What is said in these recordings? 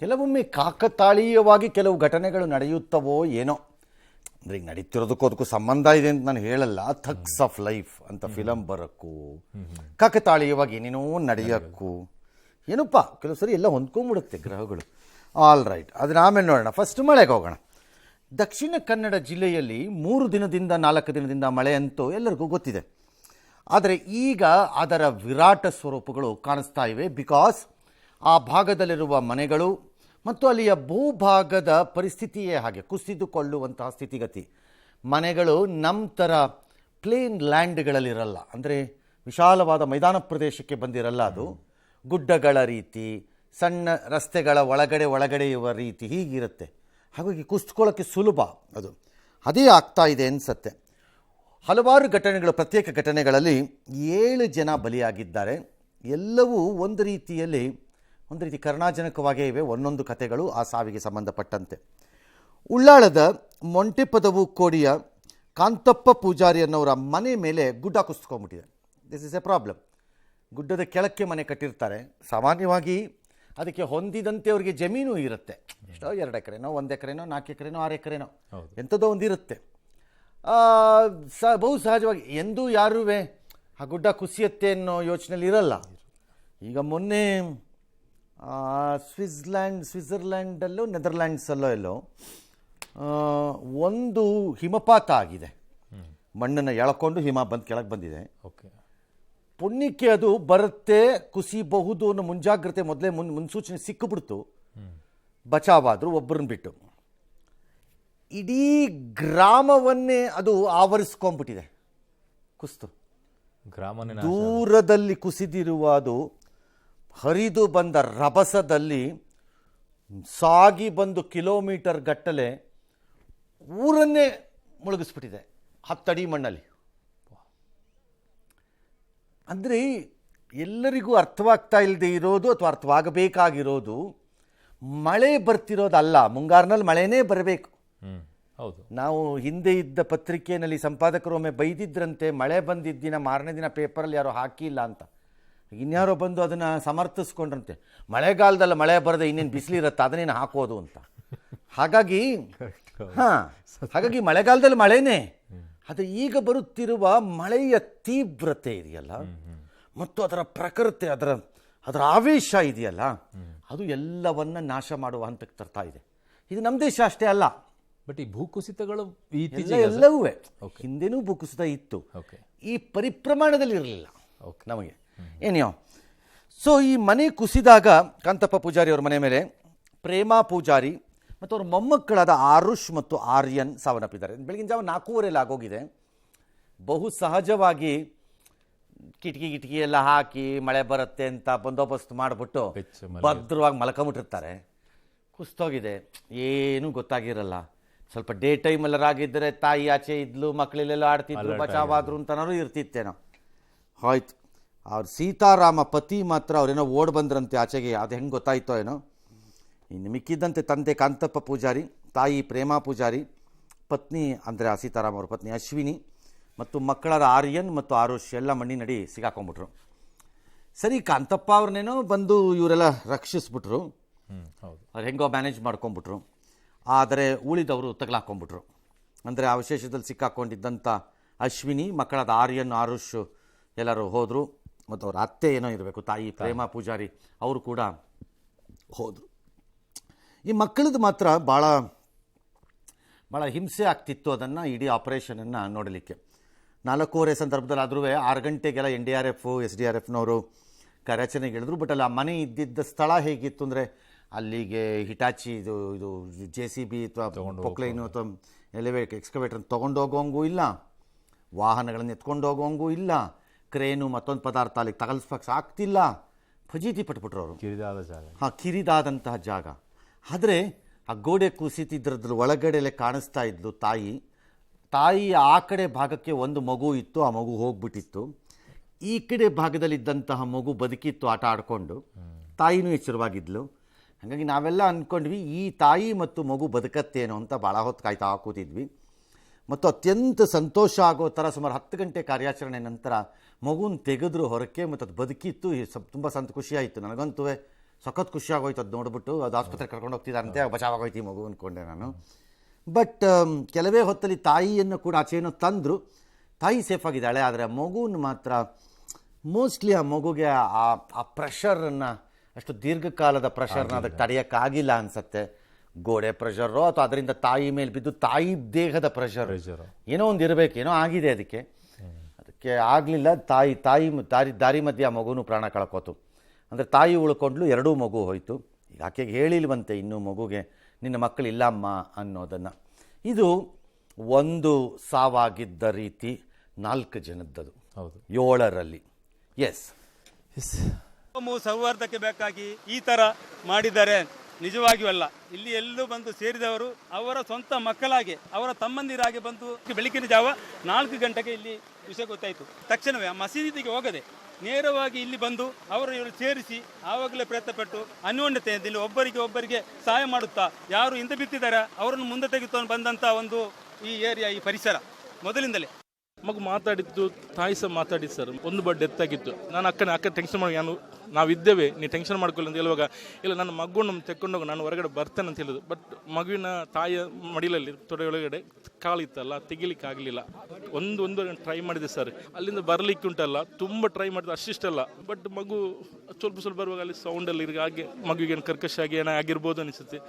ಕೆಲವೊಮ್ಮೆ ಕಾಕತಾಳೀಯವಾಗಿ ಕೆಲವು ಘಟನೆಗಳು ನಡೆಯುತ್ತವೋ ಏನೋ. ಅಂದರೆ ಈಗ ನಡೀತಿರೋದಕ್ಕೂ ಅದಕ್ಕೂ ಸಂಬಂಧ ಇದೆ ಅಂತ ನಾನು ಹೇಳಲ್ಲ. ಥಗ್ಸ್ ಆಫ್ ಲೈಫ್ ಅಂತ ಫಿಲಮ್ ಬರೋಕ್ಕೂ ಕಾಕತಾಳೀಯವಾಗಿ ಏನೇನೋ ನಡೆಯೋಕ್ಕೂ ಏನಪ್ಪ ಕೆಲವು ಸರಿ ಎಲ್ಲ ಹೊಂದ್ಕೊಂಡ್ಬಿಡುತ್ತೆ ಗ್ರಹಗಳು. ಆಲ್ ರೈಟ್, ಅದನ್ನ ಆಮೇಲೆ ನೋಡೋಣ. ಫಸ್ಟ್ ಮಳೆಗೆ ಹೋಗೋಣ. ದಕ್ಷಿಣ ಕನ್ನಡ ಜಿಲ್ಲೆಯಲ್ಲಿ 3 ದಿನದಿಂದ 4 ದಿನದಿಂದ ಮಳೆ ಅಂತೂ ಎಲ್ಲರಿಗೂ ಗೊತ್ತಿದೆ. ಆದರೆ ಈಗ ಅದರ ವಿರಾಟ ಸ್ವರೂಪಗಳು ಕಾಣಿಸ್ತಾ ಇವೆ. ಬಿಕಾಸ್ ಆ ಭಾಗದಲ್ಲಿರುವ ಮನೆಗಳು ಮತ್ತು ಅಲ್ಲಿಯ ಭೂಭಾಗದ ಪರಿಸ್ಥಿತಿಯೇ ಹಾಗೆ ಕುಸಿದುಕೊಳ್ಳುವಂತಹ ಸ್ಥಿತಿಗತಿ. ಮನೆಗಳು ನಮ್ಮ ಥರ ಪ್ಲೇನ್ ಲ್ಯಾಂಡ್ಗಳಲ್ಲಿರಲ್ಲ, ಅಂದರೆ ವಿಶಾಲವಾದ ಮೈದಾನ ಪ್ರದೇಶಕ್ಕೆ ಬಂದಿರಲ್ಲ. ಅದು ಗುಡ್ಡಗಳ ರೀತಿ, ಸಣ್ಣ ರಸ್ತೆಗಳ ಒಳಗಡೆ ಇರುವ ರೀತಿ ಹೀಗಿರುತ್ತೆ. ಹಾಗಾಗಿ ಕುಸಿದುಕೊಳ್ಳೋಕ್ಕೆ ಸುಲಭ. ಅದೇ ಆಗ್ತಾ ಇದೆ ಅನಿಸುತ್ತೆ. ಹಲವಾರು ಘಟನೆಗಳು, ಪ್ರತ್ಯೇಕ ಘಟನೆಗಳಲ್ಲಿ 7 ಜನ ಬಲಿಯಾಗಿದ್ದಾರೆ. ಎಲ್ಲವೂ ಒಂದು ರೀತಿ ಕರುಣಾಜನಕವಾಗೇ ಇವೆ. ಒಂದೊಂದು ಕಥೆಗಳು ಆ ಸಾವಿಗೆ ಸಂಬಂಧಪಟ್ಟಂತೆ. ಉಳ್ಳಾಳದ ಮೊಂಟೆಪದವು ಕೋಡಿಯ ಕಾಂತಪ್ಪ ಪೂಜಾರಿ ಅನ್ನೋರ ಮನೆ ಮೇಲೆ ಗುಡ್ಡ ಕುಸಿದುಕೊಂಡ್ಬಿಟ್ಟಿದೆ. This is a problem. ಗುಡ್ಡದ ಕೆಳಕ್ಕೆ ಮನೆ ಕಟ್ಟಿರ್ತಾರೆ. ಸಾಮಾನ್ಯವಾಗಿ ಅದಕ್ಕೆ ಹೊಂದಿದಂತೆ ಅವರಿಗೆ ಜಮೀನು ಇರುತ್ತೆ. ಎಷ್ಟೋ 2 ಎಕರೆನೋ 1 ಎಕರೆನೋ 4 ಎಕರೆನೋ 6 ಎಕರೆನೋ ಎಂಥದ್ದೋ ಒಂದಿರುತ್ತೆ. ಬಹು ಸಹಜವಾಗಿ ಎಂದೂ ಯಾರೂ ಆ ಗುಡ್ಡ ಕುಸಿಯುತ್ತೆ ಅನ್ನೋ ಯೋಚನೆಯಲ್ಲಿ ಇರಲ್ಲ. ಈಗ ಮೊನ್ನೆ ಸ್ವಿಟ್ಜರ್ಲ್ಯಾಂಡಲ್ಲೋ ನೆದರ್ಲ್ಯಾಂಡ್ಸಲ್ಲೋ ಎಲ್ಲೋ ಒಂದು ಹಿಮಪಾತ ಆಗಿದೆ. ಮಣ್ಣನ್ನು ಎಳ್ಕೊಂಡು ಹಿಮ ಬಂದು ಕೆಳಗೆ ಬಂದಿದೆ. ಪುಣ್ಯಕ್ಕೆ ಅದು ಬರುತ್ತೆ, ಕುಸಿಬಹುದು ಅನ್ನೋ ಮುಂಜಾಗ್ರತೆ ಮೊದಲೇ ಮುನ್ಸೂಚನೆ ಸಿಕ್ಕಿಬಿಡ್ತು. ಬಚಾವಾದರೂ ಒಬ್ಬರನ್ನ ಬಿಟ್ಟು. ಇಡೀ ಗ್ರಾಮವನ್ನೇ ಅದು ಆವರಿಸ್ಕೊಂಡ್ಬಿಟ್ಟಿದೆ. ಕುಸಿತು ದೂರದಲ್ಲಿ ಕುಸಿದಿರುವ ಅದು ಹರಿದು ಬಂದ ರಭಸದಲ್ಲಿ ಸಾಗಿ ಬಂದು ಕಿಲೋಮೀಟರ್ ಗಟ್ಟಲೆ ಊರನ್ನೇ ಮುಳುಗಿಸ್ಬಿಟ್ಟಿದೆ 10 ಅಡಿ ಮಣ್ಣಲ್ಲಿ. ಅಂದರೆ ಎಲ್ಲರಿಗೂ ಅರ್ಥವಾಗ್ತಾ ಇಲ್ಲದೆ ಇರೋದು ಅಥವಾ ಅರ್ಥವಾಗಬೇಕಾಗಿರೋದು ಮಳೆ ಬರ್ತಿರೋದಲ್ಲ, ಮುಂಗಾರಿನಲ್ಲಿ ಮಳೆನೇ ಬರಬೇಕು. ಹೌದು. ನಾವು ಹಿಂದೆ ಇದ್ದ ಪತ್ರಿಕೆಯಲ್ಲಿ ಸಂಪಾದಕರು ಒಮ್ಮೆ ಬೈದಿದ್ರಂತೆ, ಮಳೆ ಬಂದಿದ್ದ ದಿನ ಮಾರನೇ ದಿನ ಪೇಪರಲ್ಲಿ ಯಾರೋ ಹಾಕಿಲ್ಲ ಅಂತ. ಇನ್ಯಾರೋ ಬಂದು ಅದನ್ನು ಸಮರ್ಥಿಸ್ಕೊಂಡ್ರಂತೆ, ಮಳೆಗಾಲದಲ್ಲಿ ಮಳೆ ಬರದೆ ಇನ್ನೇನು ಬಿಸಿಲಿರುತ್ತೆ ಅದನ್ನೇನು ಹಾಕೋದು ಅಂತ. ಹಾಗಾಗಿ ಮಳೆಗಾಲದಲ್ಲಿ ಮಳೆನೇ. ಆದರೆ ಈಗ ಬರುತ್ತಿರುವ ಮಳೆಯ ತೀವ್ರತೆ ಇದೆಯಲ್ಲ ಮತ್ತು ಅದರ ಪ್ರಕೃತಿ, ಅದರ ಆವೇಶ ಇದೆಯಲ್ಲ, ಅದು ಎಲ್ಲವನ್ನ ನಾಶ ಮಾಡುವ ಹಂತಕ್ಕೆ ತರ್ತಾ ಇದೆ. ಇದು ನಮ್ಮ ದೇಶ ಅಷ್ಟೇ ಅಲ್ಲ, ಬಟ್ ಈ ಭೂಕುಸಿತಗಳು ಎಲ್ಲವೂ ಹಿಂದೆನೂ ಭೂಕುಸಿತ ಇತ್ತು. ಈ ಪರಿಪ್ರಮಾಣದಲ್ಲಿ ಇರಲಿಲ್ಲ ನಮಗೆ ಏನೋ. ಸೊ ಈ ಮನೆ ಕುಸಿದಾಗ ಕಾಂತಪ್ಪ ಪೂಜಾರಿ ಅವ್ರ ಮನೆ ಮೇಲೆ ಪ್ರೇಮಾ ಪೂಜಾರಿ ಮತ್ತು ಅವ್ರ ಮೊಮ್ಮಕ್ಕಳಾದ ಆರುಷ್ ಮತ್ತು ಆರ್ಯನ್ ಸಾವನ್ನಪ್ಪಿದ್ದಾರೆ. ಬೆಳಗಿನ ಜಾವ 4:15 ಆಗೋಗಿದೆ. ಬಹು ಸಹಜವಾಗಿ ಕಿಟಕಿ ಎಲ್ಲ ಹಾಕಿ ಮಳೆ ಬರುತ್ತೆ ಅಂತ ಬಂದೋಬಸ್ತ್ ಮಾಡಿಬಿಟ್ಟು ಭದ್ರವಾಗಿ ಮಲ್ಕೊಂಬಿಟ್ಟಿರ್ತಾರೆ. ಕುಸ್ತೋಗಿದೆ, ಏನೂ ಗೊತ್ತಾಗಿರಲ್ಲ. ಸ್ವಲ್ಪ ಡೇ ಟೈಮಲ್ಲರಾಗಿದ್ದರೆ ತಾಯಿ ಆಚೆ ಇದ್ಲು, ಮಕ್ಕಳೆಲ್ಲ ಆಡ್ತಿದ್ರು, ಬಚಾವಾದ್ರು ಅಂತನಾರು ಇರ್ತಿತ್ತೇನೋ. ಆಯ್ತು, ಅವ್ರ ಸೀತಾರಾಮ ಪತಿ ಮಾತ್ರ ಅವ್ರೇನೋ ಓಡ್ ಬಂದ್ರಂತೆ ಆಚೆಗೆ. ಅದು ಹೆಂಗೆ ಗೊತ್ತಾಯ್ತೋ ಏನೋ. ಇನ್ನು ಮಿಕ್ಕಿದ್ದಂತೆ ತಂದೆ ಕಾಂತಪ್ಪ ಪೂಜಾರಿ, ತಾಯಿ ಪ್ರೇಮಾ ಪೂಜಾರಿ, ಪತ್ನಿ ಅಂದರೆ ಆ ಸೀತಾರಾಮ್ ಅವ್ರ ಪತ್ನಿ ಅಶ್ವಿನಿ ಮತ್ತು ಮಕ್ಕಳಾದ ಆರ್ಯನ್ ಮತ್ತು ಆರುಷ್ ಎಲ್ಲ ಮಣ್ಣಿನಡಿ ಸಿಗಾಕೊಂಡ್ಬಿಟ್ರು. ಸರಿ, ಕಾಂತಪ್ಪ ಅವ್ರನ್ನೇನೋ ಬಂದು ಇವರೆಲ್ಲ ರಕ್ಷಿಸ್ಬಿಟ್ರು. ಅವ್ರು ಹೆಂಗೋ ಮ್ಯಾನೇಜ್ ಮಾಡ್ಕೊಂಬಿಟ್ರು. ಆದರೆ ಉಳಿದವರು ತಗಲಾಕೊಂಡ್ಬಿಟ್ರು. ಅಂದರೆ ಆ ವಿಶೇಷದಲ್ಲಿ ಸಿಕ್ಕಾಕೊಂಡಿದ್ದಂಥ ಅಶ್ವಿನಿ, ಮಕ್ಕಳಾದ ಆರ್ಯನ್ ಆರುಷ್ ಎಲ್ಲರೂ ಹೋದರು. ಮತ್ತು ಅವ್ರ ಅತ್ತೆ ಏನೋ ಇರಬೇಕು, ತಾಯಿ ಪ್ರೇಮಾ ಪೂಜಾರಿ, ಅವರು ಕೂಡ ಹೋದರು. ಈ ಮಕ್ಕಳದ್ದು ಮಾತ್ರ ಭಾಳ ಹಿಂಸೆ ಆಗ್ತಿತ್ತು ಅದನ್ನು, ಇಡೀ ಆಪರೇಷನನ್ನು ನೋಡಲಿಕ್ಕೆ. 4:15 ಸಂದರ್ಭದಲ್ಲಿ ಆದರೂ 6 ಗಂಟೆಗೆಲ್ಲ NDRF SDRFನವರು ಕಾರ್ಯಾಚರಣೆಗೆ ಇಳಿದ್ರು. ಬಟ್ ಅಲ್ಲಿ ಆ ಮನೆ ಇದ್ದಿದ್ದ ಸ್ಥಳ ಹೇಗಿತ್ತು ಅಂದರೆ, ಅಲ್ಲಿಗೆ ಹಿಟಾಚಿ ಇದು JCB ಅಥವಾ ಪೊಕ್ಲೈನು ಅಥವಾ ಎಕ್ಸ್ಕವೇಟರ್ ತೊಗೊಂಡೋಗೋಂಗೂ ಇಲ್ಲ, ವಾಹನಗಳನ್ನು ಎತ್ಕೊಂಡು ಹೋಗೋಂಗೂ ಇಲ್ಲ, ಕ್ರೇನು ಮತ್ತೊಂದು ಪದಾರ್ಥ ಅಲ್ಲಿಗೆ ತಗಲ್ಸ್ಬೇಕು ಆಗ್ತಿಲ್ಲ. ಫಜೀತಿ ಪಟ್ಬಿಟ್ರು ಅವರು. ಕಿರಿದಾದಂತಹ ಜಾಗ. ಆದರೆ ಆ ಗೋಡೆ ಕುಸಿತಿದ್ರದ್ರ ಒಳಗಡೆಲೆ ಕಾಣಿಸ್ತಾ ಇದ್ಲು ತಾಯಿ ಆ ಕಡೆ ಭಾಗಕ್ಕೆ ಒಂದು ಮಗು ಇತ್ತು, ಆ ಮಗು ಹೋಗ್ಬಿಟ್ಟಿತ್ತು. ಈ ಕಡೆ ಭಾಗದಲ್ಲಿದ್ದಂತಹ ಮಗು ಬದುಕಿತ್ತು ಆಟ ಆಡಿಕೊಂಡು. ತಾಯಿನೂ ಎಚ್ಚರವಾಗಿದ್ಲು. ಹಾಗಾಗಿ ನಾವೆಲ್ಲ ಅಂದ್ಕೊಂಡ್ವಿ ಈ ತಾಯಿ ಮತ್ತು ಮಗು ಬದುಕತ್ತೇನೋ ಅಂತ ಭಾಳ ಹೊತ್ತು ಕಾಯ್ತಾ ಕೂತಿದ್ವಿ. ಮತ್ತು ಅತ್ಯಂತ ಸಂತೋಷ ಆಗೋ ಥರ ಸುಮಾರು 10 ಗಂಟೆ ಕಾರ್ಯಾಚರಣೆ ನಂತರ ಮಗುನ ತೆಗೆದ್ರು ಹೊರಕ್ಕೆ ಮತ್ತು ಅದು ಬದುಕಿತ್ತು. ತುಂಬ ಖುಷಿಯಾಯಿತು. ನನಗಂತೂ ಸಖತ್ ಖುಷಿ ಆಗೋಯ್ತು ಅದು ನೋಡ್ಬಿಟ್ಟು. ಅದು ಆಸ್ಪತ್ರೆಗೆ ಕರ್ಕೊಂಡು ಹೋಗ್ತಿದ್ದಾರಂತೆ, ಬಚಾವಾಗೋಯ್ತು ಈ ಮಗು ಅಂದ್ಕೊಂಡೆ ನಾನು. ಬಟ್ ಕೆಲವೇ ಹೊತ್ತಲ್ಲಿ ತಾಯಿಯನ್ನು ಕೂಡ ಆಚೆನೋ ತಂದರು, ತಾಯಿ ಸೇಫ್ ಆಗಿದ್ದಾಳೆ. ಆದರೆ ಆ ಮಗುನ ಮಾತ್ರ ಮೋಸ್ಟ್ಲಿ ಆ ಮಗುಗೆ ಆ ಪ್ರೆಷರನ್ನು, ಅಷ್ಟು ದೀರ್ಘಕಾಲದ ಪ್ರೆಷರ್ನ ಅದಕ್ಕೆ ತಡೆಯೋಕ್ಕಾಗಿಲ್ಲ ಅನಿಸುತ್ತೆ. ಗೋಡೆ ಪ್ರೆಷರು ಅಥವಾ ಅದರಿಂದ ತಾಯಿ ಮೇಲೆ ಬಿದ್ದು ತಾಯಿ ದೇಹದ ಪ್ರೆಷರ್ ಏನೋ ಒಂದು ಇರಬೇಕು, ಏನೋ ಆಗಿದೆ ಅದಕ್ಕೆ ಆಗಲಿಲ್ಲ. ದಾರಿ ಮಧ್ಯೆ ಆ ಮಗುನೂ ಪ್ರಾಣ ಕಳ್ಕೋತು. ಅಂದರೆ ತಾಯಿ ಉಳ್ಕೊಂಡ್ಲು, ಎರಡೂ ಮಗು ಹೋಯಿತು. ಈಗ ಆಕೆಗೆ ಹೇಳಿಲ್ವಂತೆ ಇನ್ನೂ ಮಗುಗೆ ನಿನ್ನ ಮಕ್ಕಳಿಲ್ಲಮ್ಮ ಅನ್ನೋದನ್ನು. ಇದು ಒಂದು ಸಾವಾಗಿದ್ದ ರೀತಿ 4 ಜನದ್ದದು, 7ರಲ್ಲಿ. ಎಸ್, ಸೌಹಾರ್ದಕ್ಕೆ ಬೇಕಾಗಿ ಈ ಥರ ಮಾಡಿದ್ದಾರೆ, ನಿಜವಾಗಿಯೂ ಅಲ್ಲ. ಇಲ್ಲಿ ಎಲ್ಲೂ ಬಂದು ಸೇರಿದವರು ಅವರ ಸ್ವಂತ ಮಕ್ಕಳಾಗಿ, ಅವರ ತಮ್ಮಂದಿರಾಗಿ ಬಂದು ಬೆಳಗಿನ ಜಾವ 4 ಗಂಟೆಗೆ ಇಲ್ಲಿ ವಿಷಯ ಗೊತ್ತಾಯಿತು. ತಕ್ಷಣವೇ ಆ ಮಸೀದಿಗೆ ಹೋಗದೆ ನೇರವಾಗಿ ಇಲ್ಲಿ ಬಂದು ಇವರು ಸೇರಿಸಿ ಆವಾಗಲೇ ಪ್ರಯತ್ನಪಟ್ಟು ಅನ್ಯೋನ್ಯತೆಯಿಂದ ಇಲ್ಲಿ ಒಬ್ಬರಿಗೆ ಸಹಾಯ ಮಾಡುತ್ತಾ ಯಾರು ಹಿಂದೆ ಬಿತ್ತಿದ್ದಾರೆ ಅವರನ್ನು ಮುಂದೆ ತೆಗೆದುಕೊಂಡು ಬಂದಂಥ ಒಂದು ಈ ಏರಿಯಾ, ಈ ಪರಿಸರ ಮೊದಲಿಂದಲೇ. ಮಗು ಮಾತಾಡಿದ್ದು, ತಾಯಿ ಸಹ ಮಾತಾಡಿದ್ದು ಸರ್. ಒಂದು ಬಡ್ ಡೆತ್ ಆಗಿತ್ತು. ನಾನು ಅಕ್ಕ ಟೆನ್ಷನ್ ಮಾಡಿ, ನಾವಿದ್ದೇವೆ, ನೀವು ಟೆನ್ಷನ್ ಮಾಡ್ಕೊಳ್ಳಿ ಅಂತ ಹೇಳುವಾಗ, ಇಲ್ಲ ನನ್ನ ಮಗುವನ್ನು ತೆಕ್ಕೊಂಡೋಗಿ ನಾನು ಹೊರಗಡೆ ಬರ್ತೇನೆ ಅಂತ ಹೇಳಿದ್ರು. ಬಟ್ ಮಗುವಿನ ತಾಯಿಯ ಮಡಿಲಲ್ಲಿ ತೊಡೆಯೊಳಗಡೆ ಕಾಲಿತ್ತಲ್ಲ, ತೆಗಿಲಿಕ್ಕೆ ಆಗಲಿಲ್ಲ. ಒಂದು ಟ್ರೈ ಮಾಡಿದೆ ಸರ್, ಅಲ್ಲಿಂದ ಬರಲಿಕ್ಕೆ ಉಂಟಲ್ಲ, ತುಂಬ ಟ್ರೈ ಮಾಡಿದೆ, ಅಷ್ಟಿಷ್ಟಲ್ಲ. ಬಟ್ ಮಗು ಸ್ವಲ್ಪ ಬರುವಾಗ ಅಲ್ಲಿ ಸೌಂಡಲ್ಲಿ ಹಾಗೆ ಮಗುವಿಗೆ ಕರ್ಕಶ ಆಗಿ ಏನೋ ಆಗಿರ್ಬೋದು ಅನಿಸುತ್ತೆ.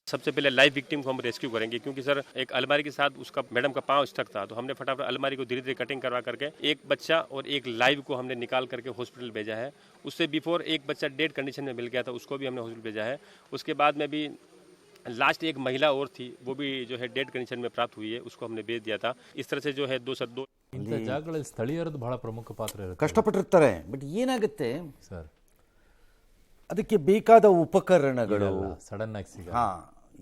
सबसे पहले लाइव विक्टिम को हम रेस्क्यू करेंगे, क्योंकि सर एक अलमारी के साथ उसका मैडम का पाँव स्टक था, तो हमने फटाफट अलमारी को धीरे धीरे कटिंग करवा करके एक बच्चा और एक लाइव को हमने निकाल करके हॉस्पिटल भेजा है. उससे बिफोर एक बच्चा डेड कंडीशन में मिल गया था, उसको भी हमने हॉस्पिटल भेजा है. उसके बाद में भी लास्ट एक महिला और थी, वो भी जो है डेड कंडीशन में प्राप्त हुई है, उसको हमने भेज दिया था. इस तरह से जो है 2 ಇಂಥ ಜಾಗಗಳಲ್ಲಿ ಸ್ಥಳೀಯರದ್ದು ಬಹಳ ಪ್ರಮುಖ ಪಾತ್ರ ಇರುತ್ತೆ. ಕಷ್ಟಪಟ್ಟಿರ್ತಾರೆ. ಬಟ್ ಏನಾಗುತ್ತೆ ಸರ್, ಅದಕ್ಕೆ ಬೇಕಾದ ಉಪಕರಣಗಳು ಸಡನ್ ಆಗಿ ಸಿಗ,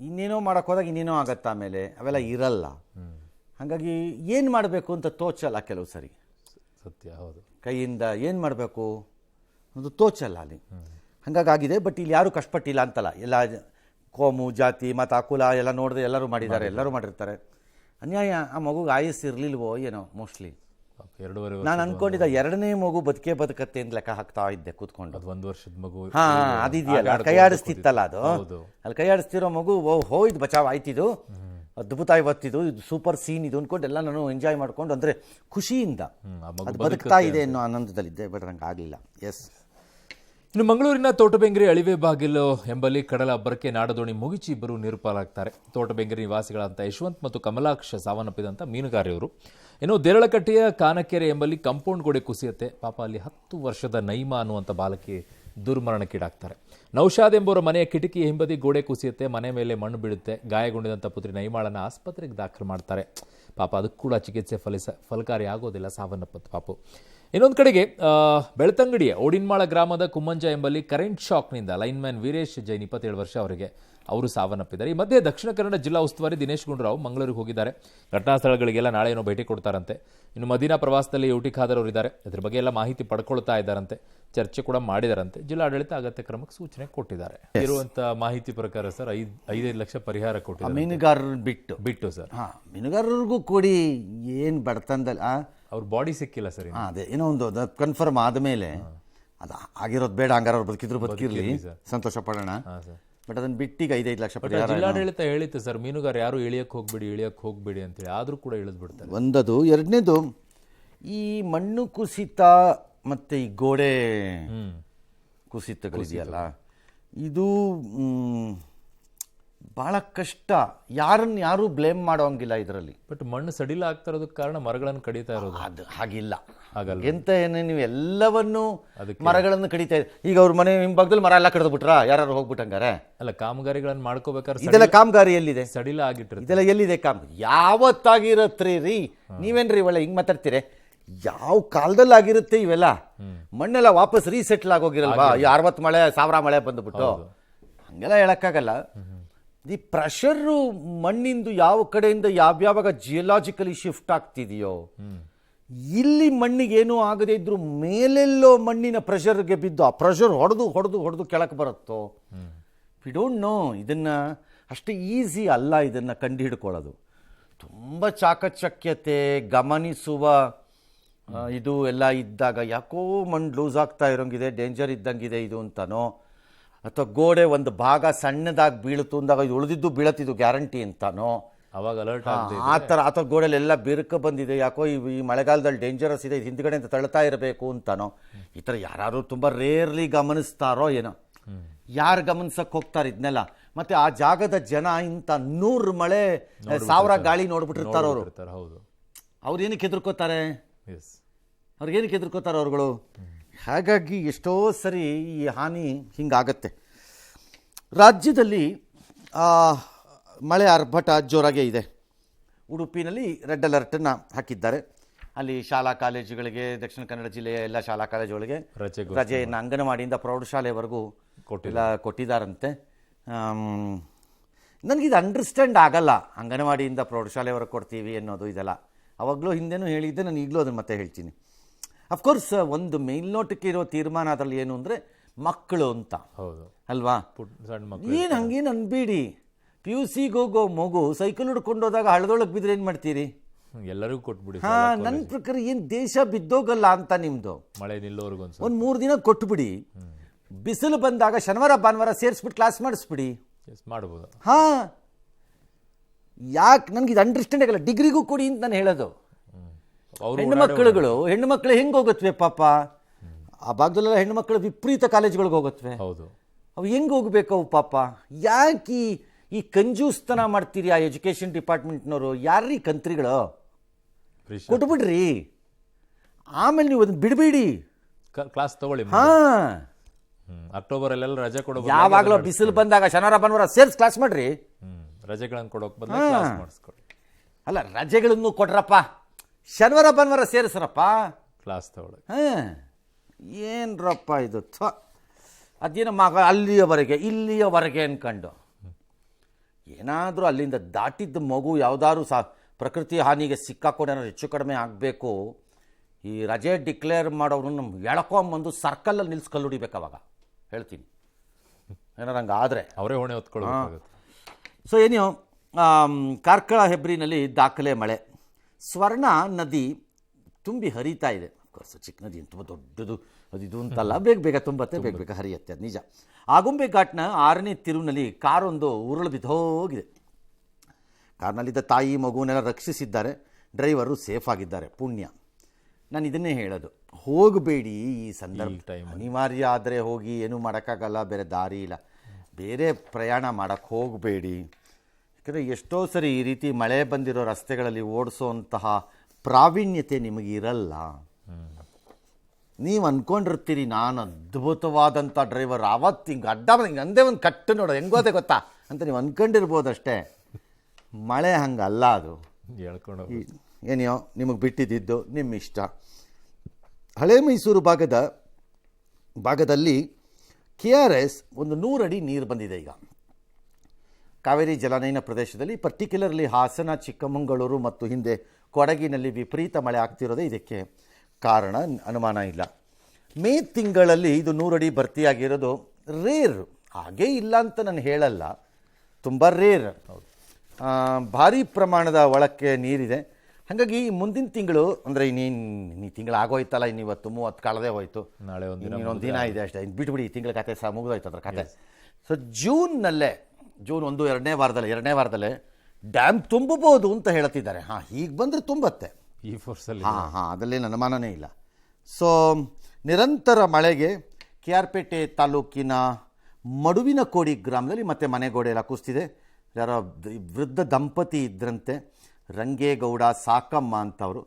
ಇನ್ನೇನೋ ಮಾಡೋಕೆ ಹೋದಾಗ ಇನ್ನೇನೋ ಆಗತ್ತೆ, ಆಮೇಲೆ ಅವೆಲ್ಲ ಇರಲ್ಲ. ಹಾಗಾಗಿ ಏನು ಮಾಡಬೇಕು ಅಂತ ತೋಚಲ್ಲ ಕೆಲವು ಸರಿ. ಸತ್ಯ, ಹೌದು. ಕೈಯಿಂದ ಏನು ಮಾಡಬೇಕು ಅದು ತೋಚಲ್ಲ ಅಲ್ಲಿ. ಹಾಗಾಗಿದೆ. ಬಟ್ ಇಲ್ಲಿ ಯಾರೂ ಕಷ್ಟಪಟ್ಟಿಲ್ಲ ಅಂತಲ್ಲ, ಎಲ್ಲ ಕೋಮು ಜಾತಿ ಮತ್ತು ಕುಲ ಎಲ್ಲ ನೋಡಿದ್ರೆ ಎಲ್ಲರೂ ಮಾಡಿದ್ದಾರೆ, ಎಲ್ಲರೂ ಮಾಡಿರ್ತಾರೆ. ಅನ್ಯಾಯ ಆ ಮಗುಗೆ ಆಯಸ್ಸು ಇರಲಿಲ್ವೋ ಏನೋ ಮೋಸ್ಟ್ಲಿ. 2.5 ನಾನು ಅನ್ಕೊಂಡಿದ್ದ 2ನೇ ಮಗು ಬದುಕತ್ತೆ ಅಂತ ಲೆಕ್ಕ ಹಾಕ್ತಾ ಇದ್ದೆ ಕೂತ್ಕೊಂಡು. ಅದು 1 ವರ್ಷದ ಮಗು. ಅದಿದೆಯಲ್ಲ, ಕೈ ಆಡಿಸ್ತಿತ್ತಲ್ಲ ಅದು, ಅಲ್ಲಿ ಕೈ ಆಡಿಸ್ತಿರೋ ಮಗು ಹೋಯ್ತು, ಬಚಾವ್ ಆಯ್ತಿದ್ದು, ಅದ್ಭುತ ಇವತ್ತಿದು, ಇದು ಸೂಪರ್ ಸೀನ್ ಇದು ಅಂದ್ಕೊಂಡು ಎಲ್ಲ ನಾನು ಎಂಜಾಯ್ ಮಾಡ್ಕೊಂಡು, ಅಂದರೆ ಖುಷಿಯಿಂದ ಅದು ಬದುಕ್ತಾ ಇದೆ ಅನ್ನೋ ಆನಂದದಲ್ಲಿದ್ದೆ. ಬಟ್ ನಂಗೆ ಆಗಲಿಲ್ಲ. ಎಸ್. ಇನ್ನು ಮಂಗಳೂರಿನ ತೋಟಬೆಂಗ್ರೆ ಅಳಿವೆ ಬಾಗಿಲು ಎಂಬಲ್ಲಿ ಕಡಲ ಅಬ್ಬರಕ್ಕೆ ನಾಡದೋಣಿ ಮುಗಿಚಿ ಇಬ್ಬರು ನೀರುಪಾಲಾಗ್ತಾರೆ. ತೋಟಬೆಂಗ್ರೆ ನಿವಾಸಿಗಳಂತ ಯಶವಂತ್ ಮತ್ತು ಕಮಲಾಕ್ಷ ಸಾವನ್ನಪ್ಪಿದಂಥ ಮೀನುಗಾರಿಯವರು. ಇನ್ನು ದೇರಳಕಟ್ಟೆಯ ಕಾನಕೆರೆ ಎಂಬಲ್ಲಿ ಕಾಂಪೌಂಡ್ ಗೋಡೆ ಕುಸಿಯುತ್ತೆ. ಪಾಪ ಅಲ್ಲಿ 10 ವರ್ಷದ ನೈಮಾ ಅನ್ನುವಂಥ ಬಾಲಕಿ ದುರ್ಮರಣಕ್ಕೀಡಾಗ್ತಾರೆ. ನೌಶಾದ್ ಎಂಬುವರ ಮನೆಯ ಕಿಟಕಿ ಹಿಂಬದಿ ಗೋಡೆ ಕುಸಿಯುತ್ತೆ, ಮನೆ ಮೇಲೆ ಮಣ್ಣು ಬೀಳುತ್ತೆ. ಗಾಯಗೊಂಡಿದ್ದಂಥ ಪುತ್ರಿ ನೈಮಾಳನ್ನು ಆಸ್ಪತ್ರೆಗೆ ದಾಖಲು ಮಾಡ್ತಾರೆ. ಪಾಪ ಅದಕ್ಕೆ ಕೂಡ ಚಿಕಿತ್ಸೆ ಫಲಕಾರಿ ಆಗೋದಿಲ್ಲ, ಸಾವನ್ನಪ್ಪತ್ತು ಪಾಪು. ಇನ್ನೊಂದು ಕಡೆಗೆ ಬೆಳ್ತಂಗಡಿಯ ಓಡಿನ್ಮಾಳ ಗ್ರಾಮದ ಕುಮ್ಮಂಜ ಎಂಬಲ್ಲಿ ಕರೆಂಟ್ ಶಾಕ್ನಿಂದ ಲೈನ್ಮ್ಯಾನ್ ವೀರೇಶ್ ಜೈನ್ 27 ವರ್ಷ ಅವರಿಗೆ ಅವರು ಸಾವನ್ನಪ್ಪಿದ್ದಾರೆ. ಈ ಮಧ್ಯೆ ದಕ್ಷಿಣ ಕನ್ನಡ ಜಿಲ್ಲಾ ಉಸ್ತುವಾರಿ ದಿನೇಶ್ ಗುಂಡೂರಾವ್ ಮಂಗಳೂರಿಗೆ ಹೋಗಿದ್ದಾರೆ. ಘಟನಾ ಸ್ಥಳಗಳಿಗೆಲ್ಲ ನಾಳೆ ಏನೋ ಭೇಟಿ ಕೊಡ್ತಾರಂತೆ. ಇನ್ನು ಮದೀನಾ ಪ್ರವಾಸದಲ್ಲಿ ಯುಟಿ ಖಾದರ್ ಅವರು ಇದ್ದಾರೆ. ಇದ್ರ ಬಗ್ಗೆ ಎಲ್ಲ ಮಾಹಿತಿ ಪಡ್ಕೊಳ್ತಾ ಇದ್ದಾರಂತೆ, ಚರ್ಚೆ ಕೂಡ ಮಾಡಿದಾರಂತೆ. ಜಿಲ್ಲಾಡಳಿತ ಅಗತ್ಯ ಕ್ರಮಕ್ಕೆ ಸೂಚನೆ ಕೊಟ್ಟಿದ್ದಾರೆ. ಇರುವಂತ ಮಾಹಿತಿ ಪ್ರಕಾರ ಸರ್ 5 ಲಕ್ಷ ಪರಿಹಾರ ಕೊಟ್ಟಿದ್ದಾರೆ ಮೀನುಗಾರರು ಬಿಟ್ಟು ಸರ್. ಮೀನುಗಾರರಿಗೂ ಕೊಡಿ, ಏನು ಬಡತನದಲ್ಲಿ ಅವ್ರ ಬಾಡಿ ಸಿಕ್ಕಿಲ್ಲ ಸರ್. ಅದೇ ಏನೋ ಒಂದು ಕನ್ಫರ್ಮ್ ಆದಮೇಲೆ ಅದು ಆಗಿರೋದು ಬೇಡ, ಹಂಗಾರ ಅವ್ರು ಬದುಕಿರ್ಲಿ, ಸಂತೋಷ ಪಡೋಣ. ಬಟ್ ಅದನ್ನ ಬಿಟ್ಟಿಗೆ 5 ಲಕ್ಷ ಪರಿಹಾರ. ಜಿಲ್ಲಾಡಳಿತ ಹೇಳಿತ್ತು ಸರ್, ಮೀನುಗಾರ ಯಾರು ಇಳಿಯಕ್ಕೆ ಹೋಗ್ಬೇಡಿ ಅಂತೇಳಿ, ಆದ್ರೂ ಕೂಡ ಇಳಿದ್ ಬಿಡ್ತಾರೆ. ಒಂದದು. ಎರಡನೇದು, ಈ ಮಣ್ಣು ಕುಸಿತ ಮತ್ತೆ ಈ ಗೋಡೆ ಕುಸಿತಗಳಿದೆಯಲ್ಲ, ಇದು ಬಹಳ ಕಷ್ಟ. ಯಾರೂ ಬ್ಲೇಮ್ ಮಾಡೋಂಗಿಲ್ಲ ಇದರಲ್ಲಿ. ಬಟ್ ಮಣ್ಣು ಸಡಿಲ ಆಗ್ತಾ ಇರೋದಕ್ಕೆ ಕಾರಣ ಮರಗಳನ್ನು ಕಡಿತಾ ಇರೋದು. ಅದು ಹಾಗಿಲ್ಲ, ಎಂತ ಏನು ನೀವು ಎಲ್ಲವನ್ನೂ ಮರಗಳನ್ನು ಕಡಿತಾ ಇದ್ದೀರಿ. ಈಗ ಅವ್ರ ಮನೆ ಹಿಂಭಾಗದಲ್ಲಿ ಮರ ಎಲ್ಲ ಕಡಿದು ಬಿಟ್ರಾ, ಯಾರು ಹೋಗ್ಬಿಟ್ಟಂಗಾರೆ? ಅಲ್ಲ, ಕಾಮಗಾರಿಗಳನ್ನು ಮಾಡ್ಕೋಬೇಕಾದ್ರೆ ಇದೆಲ್ಲ ಕಾಮಗಾರಿ ಎಲ್ಲಿದೆ? ಸಡಿಲ ಆಗಿಟ್ರೆ ಇದೆಲ್ಲ ಎಲ್ಲಿದೆ ಕಾಮಗಾರಿ? ಯಾವತ್ತಾಗಿರತ್ರಿ ರೀ, ನೀವೇನ್ರಿ ಒಳ್ಳೆ ಹಿಂಗ್ ಮಾತಾಡ್ತೀರಿ? ಯಾವ ಕಾಲದಲ್ಲಿ ಆಗಿರುತ್ತೆ ಇವೆಲ್ಲ? ಮಣ್ಣೆಲ್ಲ ವಾಪಸ್ ರೀಸೆಟ್ಲ್ ಆಗೋಗಿರಲ್ವಾ? 60 ಮಳೆ 1000 ಮಳೆ ಬಂದುಬಿಟ್ಟು ಹಂಗೆಲ್ಲ ಹೇಳಕ್ಕಾಗಲ್ಲ. ದಿ ಪ್ರೆಷರು ಮಣ್ಣಿಂದು ಯಾವ ಕಡೆಯಿಂದ ಯಾವ್ಯಾವಾಗ ಜಿಯೋಲಾಜಿಕಲಿ ಶಿಫ್ಟ್ ಆಗ್ತಿದೆಯೋ, ಇಲ್ಲಿ ಮಣ್ಣಿಗೆ ಏನೂ ಆಗದೆ ಇದ್ರು ಮೇಲೆಲ್ಲೋ ಮಣ್ಣಿನ ಪ್ರೆಷರ್ಗೆ ಬಿದ್ದು ಆ ಪ್ರೆಷರ್ ಹೊಡೆದು ಕೆಳಕ್ಕೆ ಬರುತ್ತೋ, ವಿ ಡೋಂಟ್ ನೋ. ಇದನ್ನು ಅಷ್ಟೇ ಈಸಿ ಅಲ್ಲ ಇದನ್ನು ಕಂಡು ಹಿಡ್ಕೊಳ್ಳೋದು. ತುಂಬ ಚಾಕಚಕ್ಯತೆ, ಗಮನಿಸುವ ಇದು ಎಲ್ಲ ಇದ್ದಾಗ ಯಾಕೋ ಮಣ್ಣು ಲೂಸ್ ಆಗ್ತಾ ಇರೋಂಗಿದೆ, ಡೇಂಜರ್ ಇದ್ದಂಗಿದೆ ಇದು ಅಂತನೋ, ಅಥವಾ ಗೋಡೆ ಒಂದು ಭಾಗ ಸಣ್ಣದಾಗಿ ಬೀಳುತ್ತು ಅಂದಾಗ ಇದು ಉಳಿದಿದ್ದು ಬೀಳತ್ತಿದ್ದು ಗ್ಯಾರಂಟಿ ಅಂತಾನೋ, ಅವಾಗ ಅಲರ್ಟ್ ಆಗಿದೆ. ಆ ಥರ. ಅಥವಾ ಗೋಡೆಲೆಲ್ಲ ಬಿರುಕು ಬಂದಿದೆ, ಯಾಕೋ ಈ ಮಳೆಗಾಲದಲ್ಲಿ ಡೇಂಜರಸ್ ಇದೆ, ಇದು ಹಿಂದ್ಗಡೆ ಅಂತ ತಳ್ತಾ ಇರಬೇಕು ಅಂತಾನೋ, ಈ ಥರ ಯಾರು ತುಂಬ ರೇರ್ಲಿ ಗಮನಿಸ್ತಾರೋ ಏನೋ. ಯಾರು ಗಮನಿಸಕ್ಕೆ ಹೋಗ್ತಾರೆ ಇದನ್ನೆಲ್ಲ? ಮತ್ತೆ ಆ ಜಾಗದ ಜನ ಇಂಥ 100 ಮಳೆ 1000 ಗಾಳಿ ನೋಡ್ಬಿಟ್ಟಿರ್ತಾರೆ ಅವರು. ಹೌದು. ಅವ್ರು ಏನಕ್ಕೆ ಹೆದರ್ಕೋತಾರೆ? ಎಸ್, ಅವ್ರಿಗೇನಕ್ಕೆ ಹೆದರ್ಕೋತಾರೆ ಅವ್ರುಗಳು? ಹಾಗಾಗಿ ಎಷ್ಟೋ ಸರಿ ಈ ಹಾನಿ ಹಿಂಗಾಗತ್ತೆ. ರಾಜ್ಯದಲ್ಲಿ ಮಳೆ ಆರ್ಭಟ ಜೋರಾಗೇ ಇದೆ. ಉಡುಪಿನಲ್ಲಿ ರೆಡ್ ಅಲರ್ಟನ್ನು ಹಾಕಿದ್ದಾರೆ. ಅಲ್ಲಿ ಶಾಲಾ ಕಾಲೇಜುಗಳಿಗೆ, ದಕ್ಷಿಣ ಕನ್ನಡ ಜಿಲ್ಲೆಯ ಎಲ್ಲ ಶಾಲಾ ಕಾಲೇಜುಗಳಿಗೆ ರಜೆಯನ್ನು ಅಂಗನವಾಡಿಯಿಂದ ಪ್ರೌಢಶಾಲೆವರೆಗೂ ಎಲ್ಲ ಕೊಟ್ಟಿದ್ದಾರಂತೆ. ನನಗಿದು ಅಂಡರ್ಸ್ಟ್ಯಾಂಡ್ ಆಗಲ್ಲ, ಅಂಗನವಾಡಿಯಿಂದ ಪ್ರೌಢಶಾಲೆವರೆಗೆ ಕೊಡ್ತೀವಿ ಅನ್ನೋದು. ಇದೆಲ್ಲ ಅವಾಗಲೂ ಹಿಂದೆನೂ ಹೇಳಿದ್ದೆ, ನಾನು ಈಗಲೂ ಅದನ್ನು ಮತ್ತೆ ಹೇಳ್ತೀನಿ. ಅಫ್ಕೋರ್ಸ್ ಒಂದು ಮೇಲ್ನೋಟಕ್ಕೆ ಇರೋ ತೀರ್ಮಾನ ಅದರಲ್ಲಿ ಏನು ಅಂದರೆ ಮಕ್ಕಳು ಅಂತ. ಹೌದು ಅಲ್ವಾ? ಸಣ್ಣ ಮಕ್ಕಳು ಏನು ಹಂಗೇನು ಅನ್ಬೇಡಿ. PUCಗೆ ಹೋಗೋ ಮಗು ಸೈಕಲ್ ಹಿಡ್ಕೊಂಡು ಹೋದಾಗ ಹಳ್ಳದೊಳಗೆ ಬಿದ್ದರೆ ಏನು ಮಾಡ್ತೀರಿ? ಎಲ್ಲರಿಗೂ ಕೊಟ್ಬಿಡಿ. ನನ್ನ ಪ್ರಕಾರ ಏನು ದೇಶ ಬಿದ್ದೋಗಲ್ಲ ಅಂತ ನಿಮ್ಮದು. ಮಳೆ ನಿಲ್ಲೋರ್ಗು ಒಂದು 3 ದಿನ ಕೊಟ್ಬಿಡಿ. ಬಿಸಿಲು ಬಂದಾಗ ಶನಿವಾರ ಭಾನುವಾರ ಸೇರಿಸ್ಬಿಟ್ಟು ಕ್ಲಾಸ್ ಮಾಡಿಸ್ಬಿಡಿ. ಮಾಡ್ಬೋದು. ಯಾಕೆ ನನಗೆ ಇದು ಅಂಡರ್ಸ್ಟ್ಯಾಂಡ್ ಆಗಲ್ಲ. ಡಿಗ್ರಿಗೂ ಕೊಡಿ ಅಂತ ನಾನು ಹೇಳೋದು. ಹೆಣ್ಣು ಮಕ್ಕಳು ಹೆಂಗೆ ಹೋಗುತ್ತವೆ ಪಾಪ? ಆ ಭಾಗದಲ್ಲೆಲ್ಲ ಹೆಣ್ಣು ಮಕ್ಕಳು ವಿಪರೀತ ಕಾಲೇಜುಗಳಿಗೆ ಹೋಗುತ್ತವೆ. ಹೌದು, ಅವು ಹೆಂಗೆ ಹೋಗ್ಬೇಕು ಅವು ಪಾಪ? ಯಾಕೆ ಈ ಕಂಜೂಸ್ತನ ಮಾಡ್ತೀರಿ ಆ ಎಜುಕೇಷನ್ ಡಿಪಾರ್ಟ್ಮೆಂಟ್ನವರು? ಯಾರ್ರೀ ಕಂತ್ರಿಗಳು? ಕೊಟ್ಬಿಡ್ರಿ, ಆಮೇಲೆ ನೀವು ಅದನ್ನ ಬಿಡಬೇಡಿ, ಕ್ಲಾಸ್ ತಗೊಳ್ಳಿ. ಅಕ್ಟೋಬರ್ ಅಲ್ಲೆಲ್ಲ ರಜೆ ಕೊಡೋ, ಯಾವಾಗಲೂ ಬಿಸಿಲು ಬಂದಾಗ ಶನಿವಾರ ಭಾನುವಾರ ಸೇರಿಸಿ ಕ್ಲಾಸ್ ಮಾಡ್ರಿ. ರಜೆಗಳನ್ನು ಕೊಡೋಕೆ ಬದಲು ಕ್ಲಾಸ್ ಮಾಡಿಸ್ಕೊಡಿ. ಅಲ್ಲ, ರಜೆಗಳನ್ನು ಕೊಡ್ರಪ್ಪ, ಶನಿವಾರ ಭಾನುವಾರ ಸೇರಿಸ್ರಪ್ಪ, ಕ್ಲಾಸ್ ತಗೊಳ್ಳಿ. ಏನ್ರಪ್ಪ ಇದು? ಅದೇನೋ ಮಗ ಅಲ್ಲಿಯವರೆಗೆ ಇಲ್ಲಿಯವರೆಗೆ ಅನ್ಕೊಂಡು, ಏನಾದರೂ ಅಲ್ಲಿಂದ ದಾಟಿದ್ದ ಮಗು ಯಾವುದಾದ್ರು ಪ್ರಕೃತಿ ಹಾನಿಗೆ ಸಿಕ್ಕಾಕೊಂಡು ಏನಾದ್ರು ಹೆಚ್ಚು ಕಡಿಮೆ ಆಗಬೇಕು, ಈ ರಜೆ ಡಿಕ್ಲೇರ್ ಮಾಡೋರು ಎಳ್ಕೊಂಬಂದು ಸರ್ಕಲಲ್ಲಿ ನಿಲ್ಸಿ ಕಲ್ಲು ಹೊಡಿಬೇಕು. ಅವಾಗ ಹೇಳ್ತೀನಿ, ಏನಾರು ಹಂಗೆ ಆದರೆ ಅವರೇ ಹೊಣೆ ಹೊತ್ಕೊಳ್ಳೋದು. ಸೊ ಏನೋ ಕಾರ್ಕಳ ಹೆಬ್ರಿನಲ್ಲಿ ದಾಖಲೆ ಮಳೆ. ಸ್ವರ್ಣ ನದಿ ತುಂಬಿ ಹರಿತಾ ಇದೆ. ಅಫ್ಕೋರ್ಸ್ ಚಿಕ್ಕ ನದಿ ತುಂಬ ದೊಡ್ಡದು ಅದು ಅಂತಲ್ಲ, ಬೇಗ ತುಂಬತ್ತೆ, ಬೇಗ ಹರಿಯುತ್ತೆ, ಅದು ನಿಜ. ಆಗುಂಬೆ ಘಾಟ್ನ 6ನೇ ತಿರುವಿನಲ್ಲಿ ಕಾರೊಂದು ಉರುಳು ಬಿದ್ದೋಗಿದೆ. ಕಾರ್ನಲ್ಲಿದ್ದ ತಾಯಿ ಮಗುವನ್ನೆಲ್ಲ ರಕ್ಷಿಸಿದ್ದಾರೆ, ಡ್ರೈವರು ಸೇಫ್ ಆಗಿದ್ದಾರೆ, ಪುಣ್ಯ. ನಾನು ಇದನ್ನೇ ಹೇಳೋದು, ಹೋಗಬೇಡಿ ಈ ಸಂದರ್ಭ. ಅನಿವಾರ್ಯ ಆದರೆ ಹೋಗಿ, ಏನೂ ಮಾಡೋಕ್ಕಾಗಲ್ಲ, ಬೇರೆ ದಾರಿ ಇಲ್ಲ, ಬೇರೆ ಪ್ರಯಾಣ ಮಾಡೋಕ್ಕೆ ಹೋಗಬೇಡಿ. ಯಾಕಂದರೆ ಎಷ್ಟೋ ಸರಿ ಈ ರೀತಿ ಮಳೆ ಬಂದಿರೋ ರಸ್ತೆಗಳಲ್ಲಿ ಓಡಿಸೋಂತಹ ಪ್ರಾವೀಣ್ಯತೆ ನಿಮಗಿರಲ್ಲ. ನೀವು ಅಂದ್ಕೊಂಡಿರ್ತೀರಿ ನಾನು ಅದ್ಭುತವಾದಂಥ ಡ್ರೈವರ್, ಆವತ್ತು ಹಿಂಗೆ ಅಡ್ಡ ಹಿಂಗೆ ಅಂದೇ ಒಂದು ಕಟ್ಟು ನೋಡೋ ಹೆಂಗೋದೆ ಗೊತ್ತಾ ಅಂತ ನೀವು ಅಂದ್ಕೊಂಡಿರ್ಬೋದಷ್ಟೇ. ಮಳೆ ಹಂಗಲ್ಲ, ಅದು ಏನೋ ನಿಮಗೆ ಬಿಟ್ಟಿದ್ದು ನಿಮ್ಮ ಇಷ್ಟ. ಹಳೆ ಮೈಸೂರು ಭಾಗದಲ್ಲಿ KRS ಒಂದು 100 ಅಡಿ ನೀರು ಬಂದಿದೆ ಈಗ. ಕಾವೇರಿ ಜಲಾನಯನ ಪ್ರದೇಶದಲ್ಲಿ, ಪರ್ಟಿಕ್ಯುಲರ್ಲಿ ಹಾಸನ, ಚಿಕ್ಕಮಗಳೂರು ಮತ್ತು ಹಿಂದೆ ಕೊಡಗಿನಲ್ಲಿ ವಿಪರೀತ ಮಳೆ ಆಗ್ತಿರೋದೇ ಇದಕ್ಕೆ ಕಾರಣ, ಅನುಮಾನ ಇಲ್ಲ. ಮೇ ತಿಂಗಳಲ್ಲಿ ಇದು 100 ಅಡಿ ಭರ್ತಿಯಾಗಿರೋದು ರೇರ್, ಹಾಗೇ ಇಲ್ಲ ಅಂತ ನಾನು ಹೇಳಲ್ಲ, ತುಂಬ ರೇರ್. ಭಾರಿ ಪ್ರಮಾಣದ ಒಳಕ್ಕೆ ನೀರಿದೆ. ಹಾಗಾಗಿ ಮುಂದಿನ ತಿಂಗಳು, ಅಂದರೆ ಈ ತಿಂಗಳು ಆಗೋಯ್ತಲ್ಲ, ಇನ್ನು ಇವತ್ತು 30 ಕಳೆದೇ ಹೋಯ್ತು, ನಾಳೆ ಇನ್ನೊಂದು ದಿನ ಇದೆ ಅಷ್ಟೇ, ಇನ್ನು ಬಿಟ್ಬಿಡಿ, ಈ ತಿಂಗಳ ಕತೆ ಮುಗಿದೋಯ್ತು ಅದ್ರ ಕತೆ. ಸೊ ಜೂನ್ 1 ಎರಡನೇ ವಾರದಲ್ಲೇ ಡ್ಯಾಮ್ ತುಂಬಬಹುದು ಅಂತ ಹೇಳ್ತಿದ್ದಾರೆ. ಹೀಗೆ ಬಂದರೆ ತುಂಬತ್ತೆ ಈ ಫೋರ್ಸಲ್ಲಿ. ಅದರಲ್ಲೇನು ಅನುಮಾನನೇ ಇಲ್ಲ. ಸೊ ನಿರಂತರ ಮಳೆಗೆ KR-ಪೇಟೆ ತಾಲೂಕಿನ ಮಡುವಿನಕೋಡಿ ಗ್ರಾಮದಲ್ಲಿ ಮತ್ತೆ ಮನೆಗೋಡೆ ಎಲ್ಲ ಕುಸಿದಿದೆ. ಯಾರೋ ವೃದ್ಧ ದಂಪತಿ ಇದ್ರಂತೆ, ರಂಗೇಗೌಡ ಸಾಕಮ್ಮ ಅಂತವರು.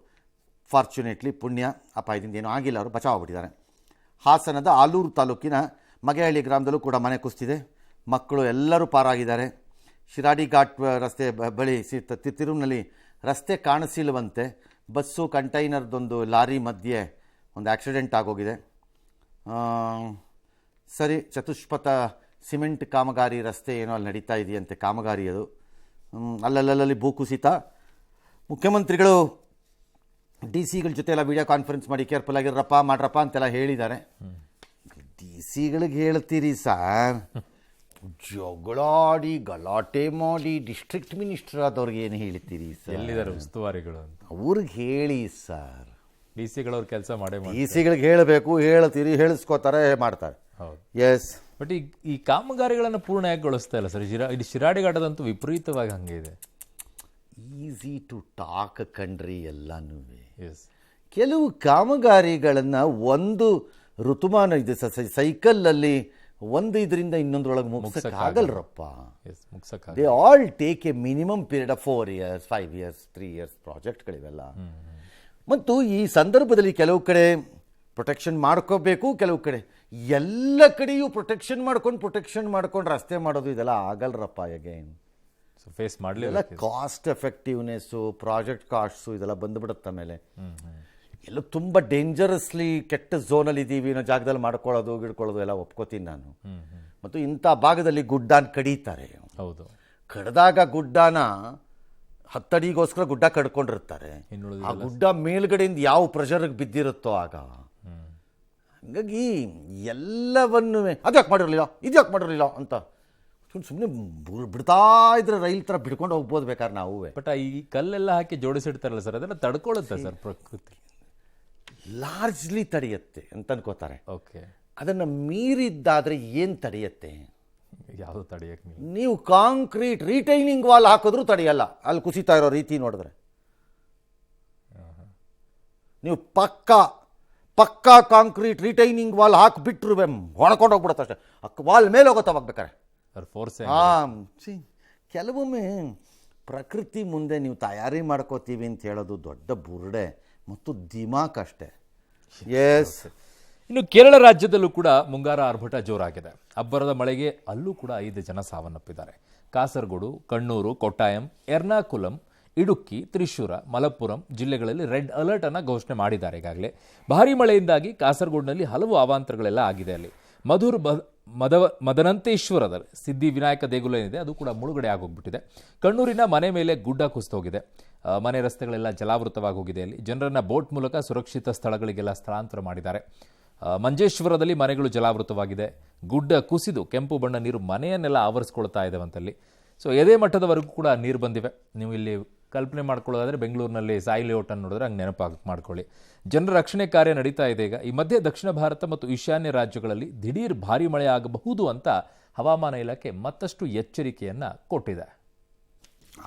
ಫಾರ್ಚುನೇಟ್ಲಿ, ಪುಣ್ಯ, ಅಪಾಯದಿಂದ ಏನೂ ಆಗಿಲ್ಲ, ಅವರು ಬಚಾವಾಗ್ಬಿಟ್ಟಿದ್ದಾರೆ. ಹಾಸನದ ಆಲೂರು ತಾಲೂಕಿನ ಮಗೆಹಳ್ಳಿ ಗ್ರಾಮದಲ್ಲೂ ಕೂಡ ಮನೆ ಕುಸಿದಿದೆ, ಮಕ್ಕಳು ಎಲ್ಲರೂ ಪಾರಾಗಿದ್ದಾರೆ. ಶಿರಾಡಿ ಘಾಟ್ ರಸ್ತೆ ಬಳಿ ತಿರುವಿನಲ್ಲಿ ರಸ್ತೆ ಕಾಣಿಸಿಲ್ವಂತೆ, ಬಸ್ಸು ಕಂಟೈನರ್ದೊಂದು ಲಾರಿ ಮಧ್ಯೆ ಒಂದು ಆಕ್ಸಿಡೆಂಟ್ ಆಗೋಗಿದೆ. ಸರಿ, ಚತುಷ್ಪಥ ಸಿಮೆಂಟ್ ಕಾಮಗಾರಿ ರಸ್ತೆ ಏನೋ ಅಲ್ಲಿ ನಡೀತಾ ಇದೆಯಂತೆ, ಕಾಮಗಾರಿ ಅದು. ಅಲ್ಲಲ್ಲಿ ಭೂಕುಸಿತ. ಮುಖ್ಯಮಂತ್ರಿಗಳು DC-ಗಳ ಜೊತೆ ಎಲ್ಲ ವಿಡಿಯೋ ಕಾನ್ಫರೆನ್ಸ್ ಮಾಡಿ ಕೇರ್ಫುಲ್ ಆಗಿರಪ್ಪ ಮಾಡ್ರಪ್ಪ ಅಂತೆಲ್ಲ ಹೇಳಿದ್ದಾರೆ. DC-ಗಳಿಗೆ ಹೇಳ್ತೀರಿ ಸಾರ್, ಜಗಳಾಡಿ ಗಲಾಟೆ ಮಾಡಿ ಡಿಸ್ಟ್ರಿಕ್ಟ್ ಮಿನಿಸ್ಟರ್ ಆದವ್ರಿಗೆ ಏನು ಹೇಳ್ತೀರಿ ಸರ್? ಎಲ್ಲಿದ್ದಾರೆ ಉಸ್ತುವಾರಿಗಳು ಅಂತ ಅವ್ರಿಗೆ ಹೇಳಿ ಸರ್. DC-ಗಳವ್ರ ಕೆಲಸ ಮಾಡೇ DC-ಗಳಿಗೆ ಹೇಳಬೇಕು, ಹೇಳ್ತೀರಿ, ಹೇಳಿಸ್ಕೋತಾರೆ, ಮಾಡ್ತಾರೆ. ಹೌದು. ಎಸ್. ಬಟ್ ಈ ಕಾಮಗಾರಿಗಳನ್ನು ಪೂರ್ಣಗೊಳಿಸ್ತಾ ಇಲ್ಲ ಸರ್. ಇದು ಶಿರಾಡಿ ಘಾಟದಂತೂ ವಿಪರೀತವಾಗಿ ಹಂಗೆ ಇದೆ. ಈಸಿ ಟು ಟಾಕ್ ಕಂಡ್ರಿ ಎಲ್ಲನೂ. ಎಸ್, ಕೆಲವು ಕಾಮಗಾರಿಗಳನ್ನು ಒಂದು ಋತುಮಾನ ಇದೆ ಸೈಕಲಲ್ಲಿ ಒಂದು ಇದರಿಂದ ಇನ್ನೊಂದರೊಳಗೆ ಮುಗಿಸೋಕ್ಕಾಗಲ್ರಪ್ಪ. ಎಸ್, ಮುಗ್ಸಕ್ಕಾಗ they all take a minimum period of 4 years 5 years 3 years ಪ್ರಾಜೆಕ್ಟ್ಗಳಿವೆಲ್ಲ. ಮತ್ತು ಈ ಸಂದರ್ಭದಲ್ಲಿ ಕೆಲವು ಕಡೆ ಪ್ರೊಟೆಕ್ಷನ್ ಮಾಡ್ಕೋಬೇಕು, ಕೆಲವು ಕಡೆ ಎಲ್ಲ ಕಡೆಯೂ ಪ್ರೊಟೆಕ್ಷನ್ ಮಾಡ್ಕೊಂಡು ರಸ್ತೆ ಮಾಡೋದು ಇದೆಲ್ಲ ಆಗಲ್ರಪ್ಪ. ಅಗೈನ್ ಫೇಸ್ ಎಲ್ಲ ಮಾಡಲಿಲ್ಲ. ಕಾಸ್ಟ್ ಎಫೆಕ್ಟಿವ್ನೆಸ್ಸು, ಪ್ರಾಜೆಕ್ಟ್ ಕಾಸ್ಟ್ಸು ಇದೆಲ್ಲ ಬಂದುಬಿಡುತ್ತೆ. ಆಮೇಲೆ ಎಲ್ಲ ತುಂಬ ಡೇಂಜರಸ್ಲಿ ಕೆಟ್ಟ ಝೋನಲ್ಲಿ ಇದ್ದೀವಿ ಅನ್ನೋ ಜಾಗದಲ್ಲಿ ಮಾಡ್ಕೊಳ್ಳೋದು ಗಿಡ್ಕೊಳ್ಳೋದು ಎಲ್ಲ ಒಪ್ಕೋತೀನಿ ನಾನು. ಮತ್ತು ಇಂಥ ಭಾಗದಲ್ಲಿ ಗುಡ್ಡಾನ ಕಡೀತಾರೆ. ಹೌದು, ಕಡ್ದಾಗ ಗುಡ್ಡಾನ 10 ಅಡಿಗೋಸ್ಕರ ಗುಡ್ಡ ಕಡ್ಕೊಂಡಿರ್ತಾರೆ. ಆ ಗುಡ್ಡ ಮೇಲ್ಗಡೆಯಿಂದ ಯಾವ ಪ್ರೆಷರ್ಗೆ ಬಿದ್ದಿರುತ್ತೋ ಆಗ. ಹಂಗಾಗಿ ಎಲ್ಲವನ್ನೂ ಅದ್ಯಾಕೆ ಮಾಡಿರಲಿಲ್ಲ ಇದ್ಯಾಕೆ ಮಾಡಿರಲಿಲ್ಲ ಅಂತ ಸುಮ್ಮನೆ ಬಿಡ್ತಾ ಇದ್ರೆ ರೈಲ್ ಥರ ಬಿಡ್ಕೊಂಡು ಹೋಗ್ಬೋದು ಬೇಕಾದ್ರೆ ನಾವು. ಬಟ್ ಈ ಕಲ್ಲೆಲ್ಲ ಹಾಕಿ ಜೋಡಿಸಿಡ್ತಾರಲ್ಲ ಸರ್, ಅದೆಲ್ಲ ತಡ್ಕೊಳ್ಳುತ್ತೆ ಸರ್ ಪ್ರಕೃತಿ? ಲಾರ್ಜ್ಲಿ ತಡೆಯುತ್ತೆ ಅಂತ ಅನ್ಕೋತಾರೆ. ಓಕೆ, ಅದನ್ನು ಮೀರಿದ್ದಾದರೆ ಏನು ತಡೆಯುತ್ತೆ? ಯಾವುದು ತಡೆಯಕ್ಕೆ ನೀವು ಕಾಂಕ್ರೀಟ್ ರಿಟೈನಿಂಗ್ ವಾಲ್ ಹಾಕಿದ್ರೂ ತಡೆಯಲ್ಲ. ಅಲ್ಲಿ ಕುಸಿತಾ ಇರೋ ರೀತಿ ನೋಡಿದ್ರೆ ನೀವು ಪಕ್ಕಾ ಕಾಂಕ್ರೀಟ್ ರಿಟೈನಿಂಗ್ ವಾಲ್ ಹಾಕಿಬಿಟ್ರು ಹೊಣ್ಕೊಂಡು ಹೋಗ್ಬಿಡುತ್ತೆ ಅಷ್ಟೇ. ವಾಲ್ ಮೇಲೆ ಹೋಗೋತಾವಾಗ್ಬೇಕಾರೆ. ಫೋರ್ಸ್ ಕೆಲವೊಮ್ಮೆ ಪ್ರಕೃತಿ ಮುಂದೆ ನೀವು ತಯಾರಿ ಮಾಡ್ಕೋತೀವಿ ಅಂತ ಹೇಳೋದು ದೊಡ್ಡ ಬುರುಡೆ ಮತ್ತು ದಿಮಾಕ್ ಅಷ್ಟೇ. ಎಸ್. ಇನ್ನು ಕೇರಳ ರಾಜ್ಯದಲ್ಲೂ ಕೂಡ ಮುಂಗಾರ ಆರ್ಭಟ ಜೋರಾಗಿದೆ. ಅಬ್ಬರದ ಮಳೆಗೆ ಅಲ್ಲೂ ಕೂಡ 5 ಜನ ಸಾವನ್ನಪ್ಪಿದ್ದಾರೆ. ಕಾಸರಗೋಡು, ಕಣ್ಣೂರು, ಕೊಟ್ಟಾಯಂ, ಎರ್ನಾಕುಲಂ, ಇಡುಕ್ಕಿ, ತ್ರಿಶೂರ, ಮಲಪ್ಪುರಂ ಜಿಲ್ಲೆಗಳಲ್ಲಿ ರೆಡ್ ಅಲರ್ಟ್ ಅನ್ನು ಘೋಷಣೆ ಮಾಡಿದ್ದಾರೆ. ಈಗಾಗಲೇ ಭಾರೀ ಮಳೆಯಿಂದಾಗಿ ಕಾಸರಗೋಡಿನಲ್ಲಿ ಹಲವು ಅವಾಂತರಗಳೆಲ್ಲ ಆಗಿದೆ. ಅಲ್ಲಿ ಮದನಂತೇಶ್ವರದ ಸಿದ್ಧಿ ವಿನಾಯಕ ದೇಗುಲ ಏನಿದೆ ಅದು ಕೂಡ ಮುಳುಗಡೆ ಆಗೋಗ್ಬಿಟ್ಟಿದೆ. ಕಣ್ಣೂರಿನ ಮನೆ ಮೇಲೆ ಗುಡ್ಡ ಕುಸಿದೋಗಿದೆ. ಮನೆ ರಸ್ತೆಗಳೆಲ್ಲ ಜಲಾವೃತವಾಗಿ ಹೋಗಿದೆ. ಅಲ್ಲಿ ಜನರನ್ನ ಬೋಟ್ ಮೂಲಕ ಸುರಕ್ಷಿತ ಸ್ಥಳಗಳಿಗೆಲ್ಲ ಸ್ಥಳಾಂತರ ಮಾಡಿದ್ದಾರೆ. ಮಂಜೇಶ್ವರದಲ್ಲಿ ಮನೆಗಳು ಜಲಾವೃತವಾಗಿದೆ. ಗುಡ್ಡ ಕುಸಿದು ಕೆಂಪು ಬಣ್ಣ ನೀರು ಮನೆಯನ್ನೆಲ್ಲ ಆವರಿಸ್ಕೊಳ್ತಾ ಇದ್ದಾವಂತಲ್ಲಿ. ಸೊ ಎದೆ ಮಟ್ಟದವರೆಗೂ ಕೂಡ ನೀರು ಬಂದಿವೆ. ನೀವು ಇಲ್ಲಿ ಕಲ್ಪನೆ ಮಾಡ್ಕೊಳ್ಳೋದಾದರೆ ಬೆಂಗಳೂರಿನಲ್ಲಿ ಸಾಯಿ ಲೇಔಟ್ ಅನ್ನು ನೋಡಿದ್ರೆ ಹಂಗೆ ನೆನಪಾಗಿ ಮಾಡ್ಕೊಳ್ಳಿ. ಜನರ ರಕ್ಷಣೆ ಕಾರ್ಯ ನಡೀತಾ ಇದೆ ಈಗ. ಈ ಮಧ್ಯೆ ದಕ್ಷಿಣ ಭಾರತ ಮತ್ತು ಈಶಾನ್ಯ ರಾಜ್ಯಗಳಲ್ಲಿ ದಿಢೀರ್ ಭಾರೀ ಮಳೆ ಆಗಬಹುದು ಅಂತ ಹವಾಮಾನ ಇಲಾಖೆ ಮತ್ತಷ್ಟು ಎಚ್ಚರಿಕೆಯನ್ನ ಕೊಟ್ಟಿದೆ.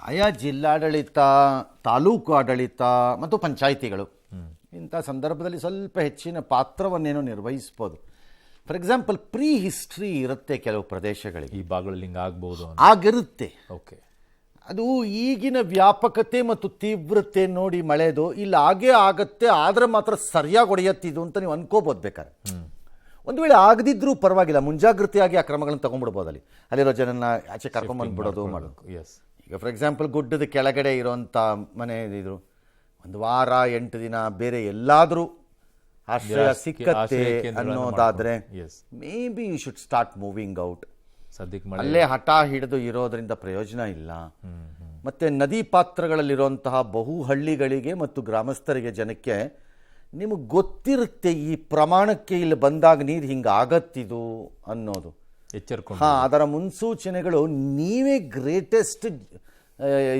ಆಯಾ ಜಿಲ್ಲಾಡಳಿತ, ತಾಲೂಕು ಆಡಳಿತ ಮತ್ತು ಪಂಚಾಯಿತಿಗಳು ಇಂಥ ಸಂದರ್ಭದಲ್ಲಿ ಸ್ವಲ್ಪ ಹೆಚ್ಚಿನ ಪಾತ್ರವನ್ನೇನೋ ನಿರ್ವಹಿಸ್ಬೋದು. ಫಾರ್ ಎಕ್ಸಾಂಪಲ್ ಪ್ರೀ ಹಿಸ್ಟ್ರಿ ಇರುತ್ತೆ ಕೆಲವು ಪ್ರದೇಶಗಳಿಗೆ. ಈ ಭಾಗಗಳಲ್ಲಿ ಹಿಂಗೆ ಆಗ್ಬೋದು ಆಗಿರುತ್ತೆ. ಓಕೆ, ಅದು ಈಗಿನ ವ್ಯಾಪಕತೆ ಮತ್ತು ತೀವ್ರತೆ ನೋಡಿ ಮಳೆದು ಇಲ್ಲಿ ಹಾಗೇ ಆಗತ್ತೆ, ಆದರೆ ಮಾತ್ರ ಸರಿಯಾಗಿ ಹೊಡೆಯತ್ತಿದು ಅಂತ ನೀವು ಅನ್ಕೋಬೋದು ಬೇಕಾದ್ರೆ. ಒಂದು ವೇಳೆ ಆಗದಿದ್ರೂ ಪರವಾಗಿಲ್ಲ, ಮುಂಜಾಗ್ರತೆಯಾಗಿ ಆ ಕ್ರಮಗಳನ್ನು ತೊಗೊಂಡ್ಬಿಡ್ಬೋದು. ಅಲ್ಲಿರೋ ಜನನ ಆಚೆ ಕರ್ಕೊಂಬಂದ್ಬಿಡೋದು ಮಾಡೋದು. ಎಸ್. ಈಗ ಫಾರ್ ಎಕ್ಸಾಂಪಲ್ ಗುಡ್ಡದ ಕೆಳಗಡೆ ಇರೋಂಥ ಮನೆ ಇದ್ರು 1 ವಾರ 8 ದಿನ ಬೇರೆ ಎಲ್ಲಾದರೂ ಆಶ್ರಯ ಸಿಕ್ಕತ್ತೆ ಅನ್ನೋದಾದರೆ maybe you should start moving out. ಸದ್ಯಕ್ಕೆ ಅಲ್ಲೇ ಹಠ ಹಿಡಿದು ಇರೋದ್ರಿಂದ ಪ್ರಯೋಜನ ಇಲ್ಲ. ಮತ್ತು ನದಿ ಪಾತ್ರಗಳಲ್ಲಿರುವಂತಹ ಬಹು ಹಳ್ಳಿಗಳಿಗೆ ಮತ್ತು ಗ್ರಾಮಸ್ಥರಿಗೆ ಜನಕ್ಕೆ ನಿಮಗೆ ಗೊತ್ತಿರುತ್ತೆ ಈ ಪ್ರಮಾಣಕ್ಕೆ ಇಲ್ಲಿ ಬಂದಾಗ ನೀರು ಹಿಂಗೆ ಆಗತ್ತಿದು ಅನ್ನೋದು. ಎಚ್ಚರಿಕೊಂಡು ಅದರ ಮುನ್ಸೂಚನೆಗಳು ನೀವೇ ಗ್ರೇಟೆಸ್ಟ್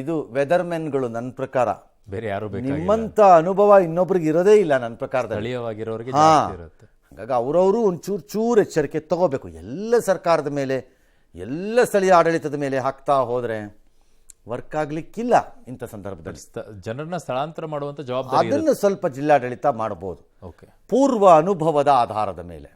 ಇದು ವೆದರ್ಮೆನ್ಗಳು ನನ್ನ ಪ್ರಕಾರ. ಬೇರೆ ಯಾರು ನಿಮ್ಮಂಥ ಅನುಭವ ಇನ್ನೊಬ್ರಿಗೆ ಇರೋದೇ ಇಲ್ಲ ನನ್ನ ಪ್ರಕಾರದಲ್ಲಿ. ಸ್ಥಳೀಯವಾಗಿರೋರಿಗೆ ಹಾಗಾಗಿ ಅವರವರು ಚೂರು ಎಚ್ಚರಿಕೆ ತಗೋಬೇಕು. ಎಲ್ಲ ಸರ್ಕಾರದ ಮೇಲೆ, ಎಲ್ಲ ಸ್ಥಳೀಯ ಆಡಳಿತದ ಮೇಲೆ ಹಾಕ್ತಾ ಹೋದರೆ ವರ್ಕ್ ಆಗ್ಲಿಕ್ಕಿಲ್ಲ. ಇಂಥ ಸಂದರ್ಭದಲ್ಲಿ ಜನರನ್ನ ಸ್ಥಳಾಂತರ ಮಾಡುವಂತ ಜವಾಬ್ದಾರಿ ಅದನ್ನು ಸ್ವಲ್ಪ ಜಿಲ್ಲಾಡಳಿತ ಮಾಡಬಹುದು, ಪೂರ್ವ ಅನುಭವದ ಆಧಾರದ ಮೇಲೆ.